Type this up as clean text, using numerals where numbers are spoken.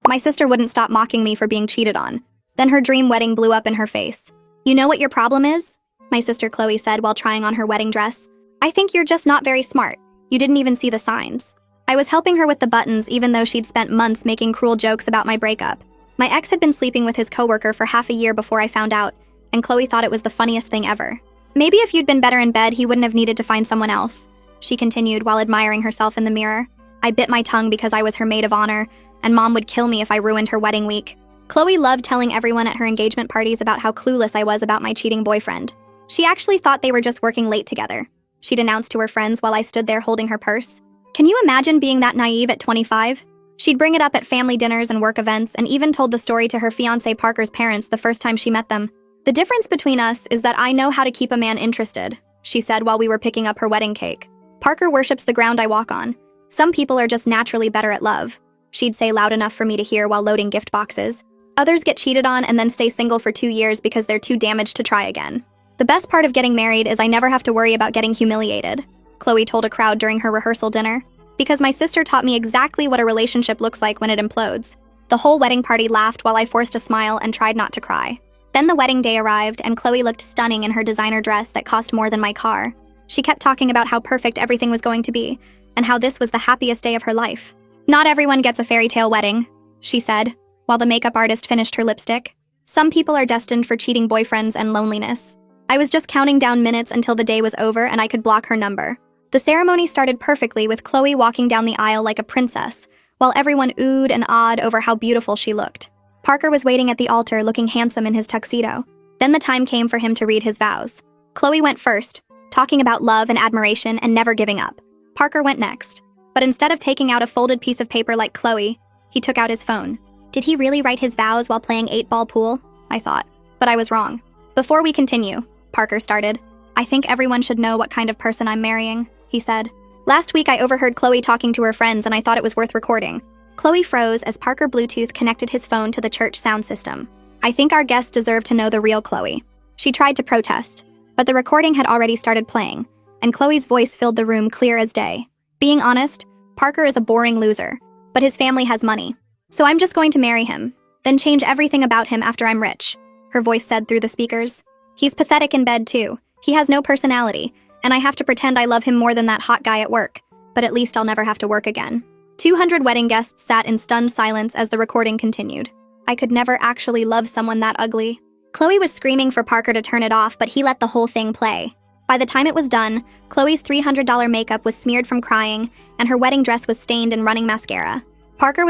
My sister wouldn't stop mocking me for being cheated on. Then her dream wedding blew up in her face. You know what your problem is? My sister Chloe said while trying on her wedding dress. I think you're just not very smart. You didn't even see the signs. I was helping her with the buttons even though she'd spent months making cruel jokes about my breakup. My ex had been sleeping with his coworker for half a year before I found out, and Chloe thought it was the funniest thing ever. Maybe if you'd been better in bed, he wouldn't have needed to find someone else, she continued while admiring herself in the mirror. I bit my tongue because I was her maid of honor, and Mom would kill me if I ruined her wedding week. Chloe loved telling everyone at her engagement parties about how clueless I was about my cheating boyfriend. She actually thought they were just working late together. She'd announce to her friends while I stood there holding her purse. Can you imagine being that naive at 25? She'd bring it up at family dinners and work events and even told the story to her fiancé Parker's parents the first time she met them. The difference between us is that I know how to keep a man interested, she said while we were picking up her wedding cake. Parker worships the ground I walk on. Some people are just naturally better at love, she'd say loud enough for me to hear while loading gift boxes. Others get cheated on and then stay single for 2 years because they're too damaged to try again. The best part of getting married is I never have to worry about getting humiliated, Chloe told a crowd during her rehearsal dinner. Because my sister taught me exactly what a relationship looks like when it implodes. The whole wedding party laughed while I forced a smile and tried not to cry. Then the wedding day arrived and Chloe looked stunning in her designer dress that cost more than my car. She kept talking about how perfect everything was going to be, and how this was the happiest day of her life. Not everyone gets a fairy tale wedding, she said, while the makeup artist finished her lipstick. Some people are destined for cheating boyfriends and loneliness. I was just counting down minutes until the day was over and I could block her number. The ceremony started perfectly with Chloe walking down the aisle like a princess, while everyone oohed and awed over how beautiful she looked. Parker was waiting at the altar looking handsome in his tuxedo. Then the time came for him to read his vows. Chloe went first, talking about love and admiration and never giving up. Parker went next. But instead of taking out a folded piece of paper like Chloe, he took out his phone. Did he really write his vows while playing 8-ball pool? I thought. But I was wrong. Before we continue, Parker started, I think everyone should know what kind of person I'm marrying, he said. Last week I overheard Chloe talking to her friends and I thought it was worth recording. Chloe froze as Parker Bluetooth connected his phone to the church sound system. I think our guests deserve to know the real Chloe. She tried to protest, but the recording had already started playing, and Chloe's voice filled the room clear as day. Being honest, Parker is a boring loser, but his family has money. So I'm just going to marry him, then change everything about him after I'm rich, her voice said through the speakers. He's pathetic in bed too. He has no personality, and I have to pretend I love him more than that hot guy at work, but at least I'll never have to work again. 200 wedding guests sat in stunned silence as the recording continued. I could never actually love someone that ugly. Chloe was screaming for Parker to turn it off, but he let the whole thing play. By the time it was done, Chloe's $300 makeup was smeared from crying, and her wedding dress was stained in running mascara. Parker